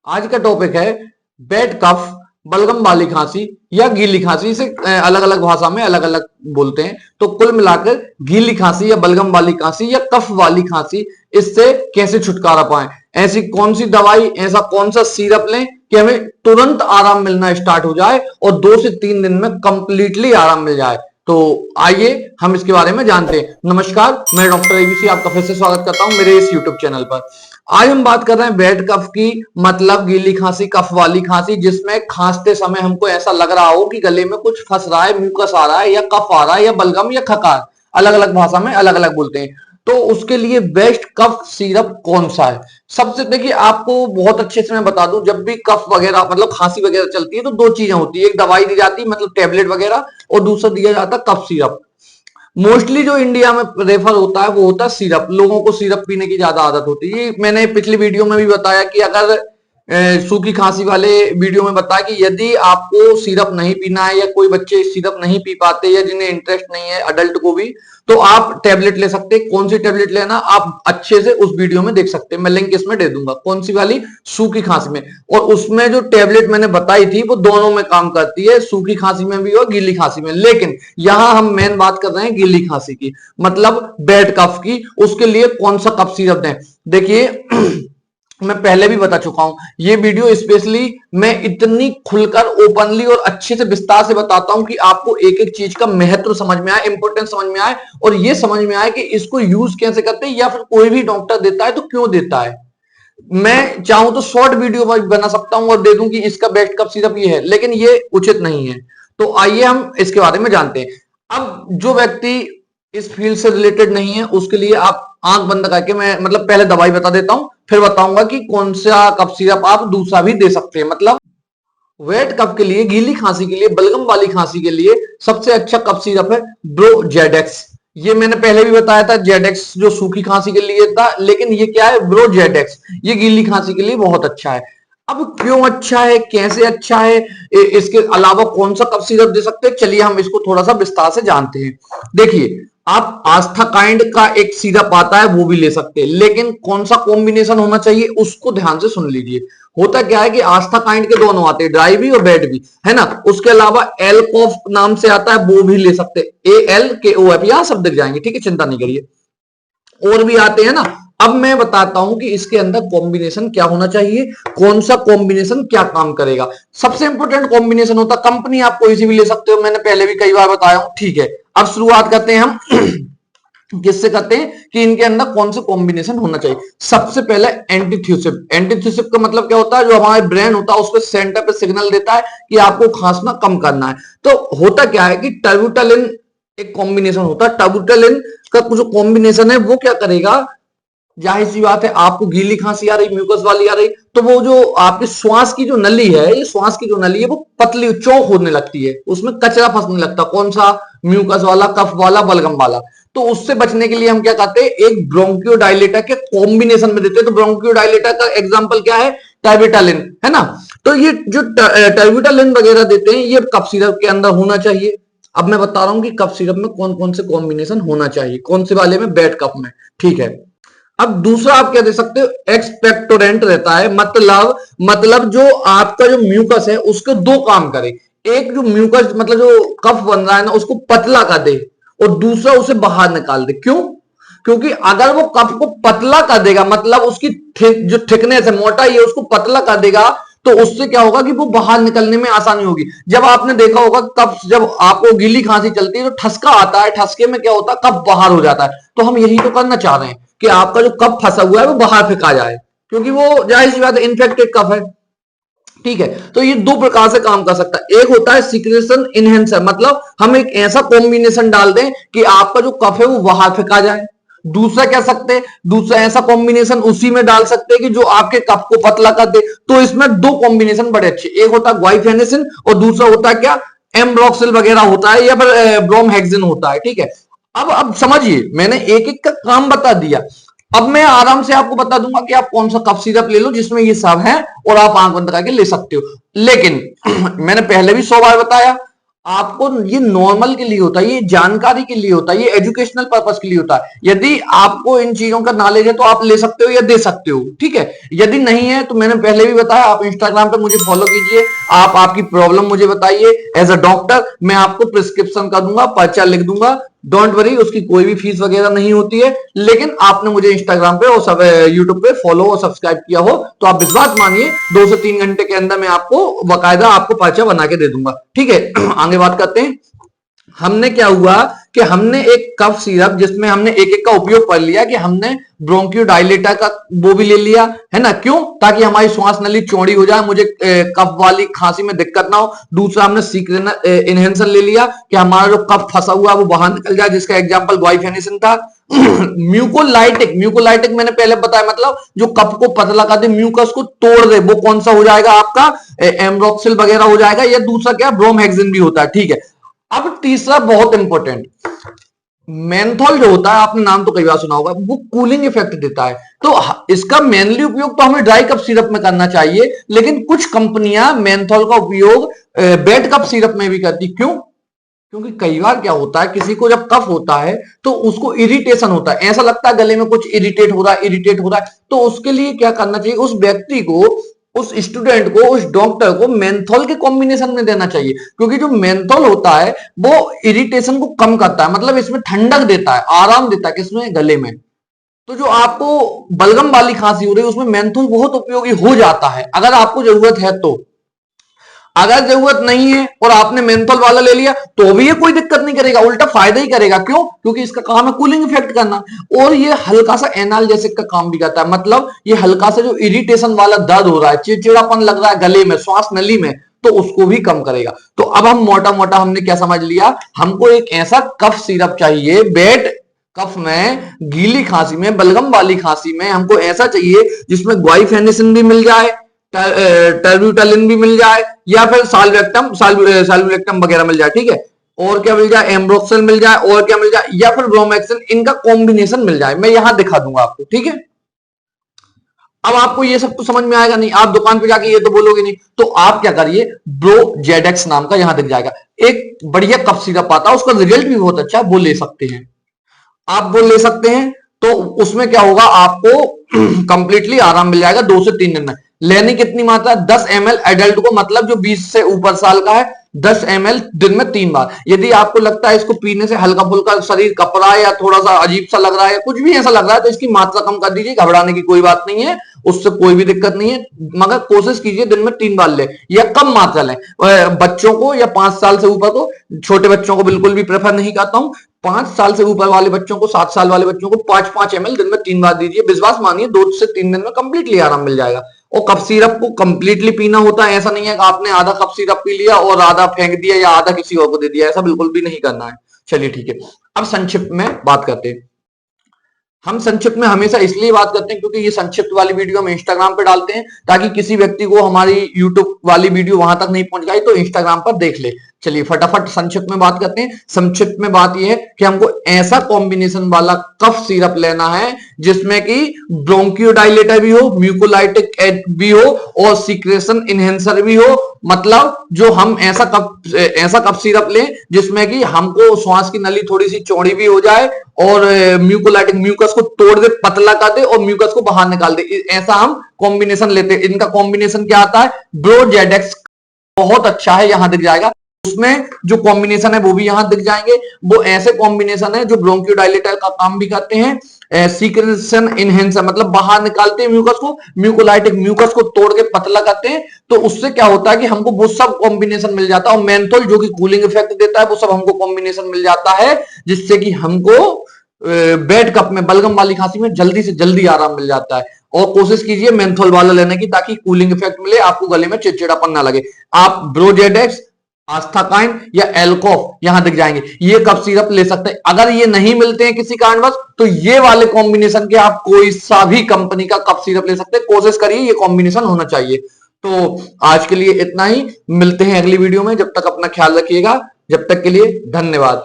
आज का टॉपिक है बैड कफ, बलगम वाली खांसी या गीली खांसी। इसे अलग अलग भाषा में अलग अलग बोलते हैं। तो कुल मिलाकर गीली खांसी या बलगम वाली खांसी या कफ वाली खांसी, इससे कैसे छुटकारा पाएं। ऐसी कौन सी दवाई, ऐसा कौन सा सिरप लें कि हमें तुरंत आराम मिलना स्टार्ट हो जाए और 2 से 3 दिन में कंप्लीटली आराम मिल जाए। तो आइए हम इसके बारे में जानते हैं। नमस्कार, मैं डॉक्टर एबीसी आपका फिर से स्वागत करता हूं मेरे इस यूट्यूब चैनल पर। आज हम बात कर रहे हैं बैड कफ की, मतलब गीली खांसी, कफ वाली खांसी, जिसमें खांसते समय हमको ऐसा लग रहा हो कि गले में कुछ फंस रहा है, म्यूकस आ रहा है या कफ आ रहा है या बलगम या खकार, अलग अलग भाषा में अलग अलग बोलते हैं। तो उसके लिए बेस्ट कफ सिरप कौन सा है? सबसे देखिए, आपको बहुत अच्छे से मैं बता दूं, जब भी कफ वगैरह मतलब खांसी वगैरह चलती है तो दो चीजें होती है, एक दवाई दी जाती है मतलब टेबलेट वगैरह, और दूसरा दिया जाता है कफ सिरप। मोस्टली जो इंडिया में रेफर होता है वो होता है सिरप। लोगों को सिरप पीने की ज्यादा आदत होती है। मैंने पिछली वीडियो में भी बताया कि अगर सूखी खांसी वाले वीडियो में बताया कि यदि आपको सिरप नहीं पीना है या कोई बच्चे सिरप नहीं पी पाते या जिन्हें इंटरेस्ट नहीं है अडल्ट को भी, तो आप टेबलेट ले सकते हैं। कौन सी टेबलेट लेना आप अच्छे से उस वीडियो में देख सकते हैं, मैं लिंक इसमें दे दूंगा। कौन सी वाली? सूखी खांसी में। और उसमें जो टेबलेट मैंने बताई थी वो दोनों में काम करती है, सूखी खांसी में भी और गीली खांसी में। लेकिन यहां हम मेन बात कर रहे हैं गीली खांसी की, मतलब बैड कफ की। उसके लिए कौन सा कफ सिरप दें? देखिए मैं पहले भी बता चुका हूं, ये वीडियो स्पेशली मैं इतनी खुलकर ओपनली और अच्छे से विस्तार से बताता हूं कि आपको एक एक चीज का महत्व समझ में आए, इंपोर्टेंस समझ में आए, और ये समझ में आए कि इसको यूज कैसे करते हैं, या फिर कोई भी डॉक्टर देता है तो क्यों देता है। मैं चाहूं तो शॉर्ट वीडियो बना सकता हूं और दे दूं कि इसका बेस्ट कफ सिरप ये है, लेकिन ये उचित नहीं है। तो आइए हम इसके बारे में जानते हैं। अब जो व्यक्ति इस फील्ड से रिलेटेड नहीं है उसके लिए आप आंख बंद करके, मैं मतलब पहले दवाई बता देता हूं, फिर बताऊंगा कि कौन सा कफ सिरप आप दूसरा भी दे सकते हैं। मतलब वेट कफ के लिए, गीली खांसी के लिए, बलगम वाली खांसी के लिए सबसे अच्छा कफ सिरप है ब्रोजेडेक्स। ये मैंने पहले भी बताया था, जेडेक्स जो सूखी खांसी के लिए था, लेकिन ये क्या है? ब्रोजेडेक्स। ये गीली खांसी के लिए बहुत अच्छा है। अब क्यों अच्छा है, कैसे अच्छा है, इसके अलावा कौन सा कफ सिरप दे सकते हैं, चलिए हम इसको थोड़ा सा विस्तार से जानते हैं। देखिए, आप आस्था काइंड का एक सिरप आता है वो भी ले सकते हैं, लेकिन कौन सा कॉम्बिनेशन होना चाहिए उसको ध्यान से सुन लीजिए। होता क्या है कि आस्था काइंड के दोनों आते हैं, ड्राई भी और वेट भी, है ना। उसके अलावा एलकोफ नाम से आता है, वो भी ले सकते हैं, ALKOF, यहां सब दिख जाएंगे, ठीक है, चिंता नहीं करिए। और भी आते हैं ना। अब मैं बताता हूं कि इसके अंदर कॉम्बिनेशन क्या होना चाहिए, कौन सा कॉम्बिनेशन क्या काम करेगा। सबसे इंपॉर्टेंट कॉम्बिनेशन होता, कंपनी आप कोई सी भी ले सकते हो, मैंने पहले भी कई बार बताया हूं, ठीक है। अब शुरुआत करते हैं हम किससे करते हैं कि इनके अंदर कौन सा कॉम्बिनेशन होना चाहिए। सबसे पहले एंटीथ्यूसिव। एंटीथ्यूसिव का मतलब क्या होता है? जो हमारे ब्रेन होता है उसके सेंटर पे सिग्नल देता है कि आपको खांसना कम करना है। तो होता क्या है कि टर्बुटालिन एक कॉम्बिनेशन होता है। टर्बुटालिन का जो कॉम्बिनेशन है वो क्या करेगा, जाहिर सी बात है, आपको गीली खांसी आ रही, म्यूकस वाली आ रही, तो वो जो आपकी श्वास की जो नली है, ये श्वास की जो नली है वो पतली चौक होने लगती है, उसमें कचरा फंसने लगता है। कौन सा? म्यूकस वाला, कफ वाला, बलगम वाला। तो उससे बचने के लिए हम क्या करते हैं, एक ब्रोंकियोडायलेटर के कॉम्बिनेशन में देते हैं। तो ब्रोंकियोडायलेटर का एग्जांपल क्या है? टर्बिटालिन, है ना। तो ये जो टर्बिटालिन वगैरह देते हैं ये कफ सिरप के अंदर होना चाहिए। अब मैं बता रहा हूं कि कफ सिरप में कौन कौन से कॉम्बिनेशन होना चाहिए, कौन से वाले में, बेड कफ में, ठीक है। अब दूसरा आप क्या दे सकते हो, एक्सपेक्टोरेंट रहता है, मतलब जो आपका जो म्यूकस है उसके दो काम करे। एक जो म्यूकस मतलब जो कफ बन रहा है ना उसको पतला कर दे, और दूसरा उसे बाहर निकाल दे। क्यों? क्योंकि अगर वो कफ को पतला कर देगा, मतलब उसकी जो थिकनेस है, मोटाई है, उसको पतला कर देगा, तो उससे क्या होगा कि वो बाहर निकलने में आसानी होगी। जब आपने देखा होगा कफ, जब आपको गीली खांसी चलती है तो ठसका आता है, ठसके में क्या होता है, कफ बाहर हो जाता है। तो हम यही तो करना चाह रहे हैं कि आपका जो कफ फंसा हुआ है वो बाहर फेंका जाए, क्योंकि वो जाहिर सी बात है इन्फेक्टेड कफ है, ठीक है। तो ये दो प्रकार से काम कर सकता है। एक होता है सिक्रेशन इनहेंसर, मतलब हम एक ऐसा कॉम्बिनेशन डाल दें कि आपका जो कफ है वो बाहर फेंका जाए। दूसरा क्या सकते हैं, दूसरा ऐसा कॉम्बिनेशन उसी में डाल सकते हैं कि जो आपके कफ को पतला कर दे। तो इसमें दो कॉम्बिनेशन बड़े अच्छे, एक होता है ग्वाइफेनेसिन और दूसरा होता है क्या, एम्ब्रोक्सिल वगैरह होता है, या फिर ब्रोमहेक्सिन होता है, ठीक है। अब समझिए, मैंने एक एक का काम बता दिया। अब मैं आराम से आपको बता दूंगा कि आप कौन सा कफ सिरप ले लो जिसमें ये सब है, और आप आंख बंद करके ले सकते हो। लेकिन मैंने पहले भी 100 बार बताया, आपको ये नॉर्मल के लिए होता है, ये जानकारी के लिए होता है, ये एजुकेशनल पर्पस के लिए होता है। यदि आपको इन चीजों का नॉलेज है तो आप ले सकते हो या दे सकते हो, ठीक है। यदि नहीं है तो मैंने पहले भी बताया, आप इंस्टाग्राम पे मुझे फॉलो कीजिए, आप आपकी प्रॉब्लम मुझे बताइए, एज अ डॉक्टर मैं आपको प्रिस्क्रिप्शन कर दूंगा, पर्चा लिख दूंगा, डोंट वरी, उसकी कोई भी फीस वगैरह नहीं होती है। लेकिन आपने मुझे इंस्टाग्राम पे और सब यूट्यूब पे फॉलो और सब्सक्राइब किया हो तो आप विश्वास मानिए 2 से 3 घंटे के अंदर मैं आपको बकायदा आपको पर्चा बना के दे दूंगा, ठीक है। आगे बात करते हैं। हमने क्या हुआ कि हमने एक कफ सिरप जिसमें हमने एक एक का उपयोग कर लिया, कि हमने ब्रोंकियोडायलेटर का वो भी ले लिया है ना, क्यों? ताकि हमारी श्वास नली चौड़ी हो जाए, मुझे कफ वाली खांसी में दिक्कत ना हो। दूसरा हमने सीक्रेट इनहेंसर ले लिया कि हमारा जो कफ फंसा हुआ है वो बाहर निकल जाए, जिसका एग्जांपल ग्वाइफेनेसिन था। म्यूकोलाइटिक मैंने पहले बताया, मतलब जो कफ को पतला कर दे, म्यूकस को तोड़ दे, वो कौन सा हो जाएगा आपका? एम्ब्रोक्सिल वगैरह हो जाएगा, या दूसरा क्या ब्रोमहेक्सिन भी होता है, ठीक है। अब तीसरा बहुत इंपॉर्टेंट, मेंथॉल जो होता है, आपने नाम तो कई बार सुना होगा, वो कूलिंग इफेक्ट देता है। तो इसका मेनली उपयोग तो हमें ड्राई कफ सिरप में करना चाहिए, लेकिन कुछ कंपनियां मेंथॉल का उपयोग वेट कफ सिरप में भी करती। क्यों? क्योंकि कई बार क्या होता है, किसी को जब कफ होता है तो उसको इरिटेशन होता है, ऐसा लगता है गले में कुछ इरिटेट हो रहा है, इरिटेट हो रहा है। तो उसके लिए क्या करना चाहिए? उस व्यक्ति को, उस स्टूडेंट को, उस डॉक्टर को मेंथॉल के कॉम्बिनेशन में देना चाहिए, क्योंकि जो मेंथॉल होता है वो इरिटेशन को कम करता है, मतलब इसमें ठंडक देता है, आराम देता है, किसमें? गले में। तो जो आपको बलगम वाली खांसी हो रही है उसमें मेंथॉल बहुत उपयोगी हो जाता है, अगर आपको जरूरत है तो। अगर जरूरत नहीं है और आपने मेंथॉल वाला ले लिया तो भी ये कोई दिक्कत नहीं करेगा, उल्टा फायदा ही करेगा। क्यों? क्योंकि इसका काम है कूलिंग इफेक्ट करना, और ये हल्का सा एनाल्जेसिक का काम भी करता है, मतलब ये हल्का सा जो इरिटेशन वाला दर्द हो रहा है, चिड़चिड़ापन लग रहा है गले में, श्वास नली में, तो उसको भी कम करेगा। तो अब हम मोटा मोटा हमने क्या समझ लिया, हमको एक ऐसा कफ सिरप चाहिए, बेड कफ में, गीली खांसी में, बलगम वाली खांसी में हमको ऐसा चाहिए जिसमें ग्वाइफेनेसिन भी मिल जाए, टर्ब्यूटालिन भी मिल जाए, या फिर साल्वेक्टम वगैरह मिल जाए, ठीक है। और क्या मिल जाए? एम्ब्रोक्सिल मिल जाए, और क्या मिल जाए? या फिर ब्रोमहेक्सिन, इनका कॉम्बिनेशन मिल जाए। मैं यहां दिखा दूंगा आपको, ठीक है। अब आपको ये सब तो समझ में आएगा नहीं, आप दुकान पे जाके ये तो बोलोगे नहीं, तो आप क्या करिए, ब्रोजेडेक्स नाम का यहां दिख जाएगा एक बढ़िया कफ सिरप आता है, उसका रिजल्ट भी बहुत अच्छा है, वो ले सकते हैं आप, वो ले सकते हैं। तो उसमें क्या होगा, आपको कंप्लीटली आराम मिल जाएगा 2 से 3 दिन में। लेनी कितनी मात्रा? 10 ml एडल्ट को, मतलब जो 20 से ऊपर साल का है, 10 ml दिन में 3 बार। यदि आपको लगता है इसको पीने से हल्का फुल्का शरीर कप रहा है या थोड़ा सा अजीब सा लग रहा है, कुछ भी ऐसा लग रहा है, तो इसकी मात्रा कम कर दीजिए, घबराने की कोई बात नहीं है, उससे कोई भी दिक्कत नहीं है। मगर कोशिश कीजिए दिन में 3 बार ले, या कम मात्रा लें। बच्चों को या 5 साल से ऊपर को, छोटे बच्चों को बिल्कुल भी प्रेफर नहीं करता हूं। 5 साल से ऊपर वाले बच्चों को, 7 साल वाले बच्चों को 5-5 ml दिन में 3 बार दीजिए। विश्वास मानिए 2 से 3 दिन में कंप्लीटली आराम मिल जाएगा। और कफ सिरप को कंप्लीटली पीना होता है, ऐसा नहीं है कि आपने आधा कफ सिरप पी लिया और आधा फेंक दिया या आधा किसी और को दे दिया, ऐसा बिल्कुल भी नहीं करना है। चलिए ठीक है, अब संक्षिप्त में बात करते हैं। हम संक्षिप्त में हमेशा इसलिए बात करते हैं क्योंकि ये संक्षिप्त वाली वीडियो हम इंस्टाग्राम पे डालते हैं, ताकि किसी व्यक्ति को हमारी यूट्यूब वाली वीडियो वहां तक नहीं पहुंच गई तो इंस्टाग्राम पर देख ले। चलिए फटाफट संक्षिप्त में बात करते हैं। संक्षिप्त में बात यह है कि हमको ऐसा कॉम्बिनेशन वाला कफ सिरप लेना है जिसमें कि ब्रोंकियोडाइलेटर भी हो, म्यूकोलाइटिक भी हो, और सीक्रेशन इनहेंसर भी हो। मतलब जो हम ऐसा कफ सिरप लें जिसमें कि हमको श्वास की नली थोड़ी सी चौड़ी भी हो जाए, और म्यूकोलाइटिक, म्यूकस को तोड़ दे, पतला कर दे, और म्यूकस को बाहर निकाल दे, ऐसा हम कॉम्बिनेशन लेते हैं। इनका कॉम्बिनेशन क्या आता है? ब्रोजेडेक्स, बहुत अच्छा है, यहां दिख जाएगा। उसमें जो कॉम्बिनेशन है वो भी यहां दिख जाएंगे। वो ऐसे कॉम्बिनेशन है जो ब्रोंकियोडाइलेटर का काम भी करते हैं, सीक्रेशन इनहेंसर, मतलब बाहर निकालते हैं म्यूकस को, म्यूकोलाइटिक, म्यूकस को तोड़ के पतला करते हैं। तो उससे क्या होता है कि हमको वो सब कॉम्बिनेशन मिल जाता है, और मेंथोल जो कि कूलिंग इफेक्ट देता है, वो सब हमको कॉम्बिनेशन मिल जाता है, जिससे कि हमको बेड कप में, बलगम वाली खांसी में जल्दी से जल्दी आराम मिल जाता है। और कोशिश कीजिए मेंथोल वाला लेने की, ताकि कूलिंग इफेक्ट मिले, आपको गले में चिड़चिड़ापन ना लगे। आप ब्रोजेडेक्स, आस्थाकाइन या एल्कोफ यहां दिख जाएंगे, ये कफ सिरप ले सकते हैं। अगर ये नहीं मिलते हैं किसी कारणवश, तो ये वाले कॉम्बिनेशन के आप कोई सा भी कंपनी का कफ सिरप ले सकते हैं। कोशिश करिए ये कॉम्बिनेशन होना चाहिए। तो आज के लिए इतना ही, मिलते हैं अगली वीडियो में। जब तक अपना ख्याल रखिएगा, जब तक के लिए धन्यवाद।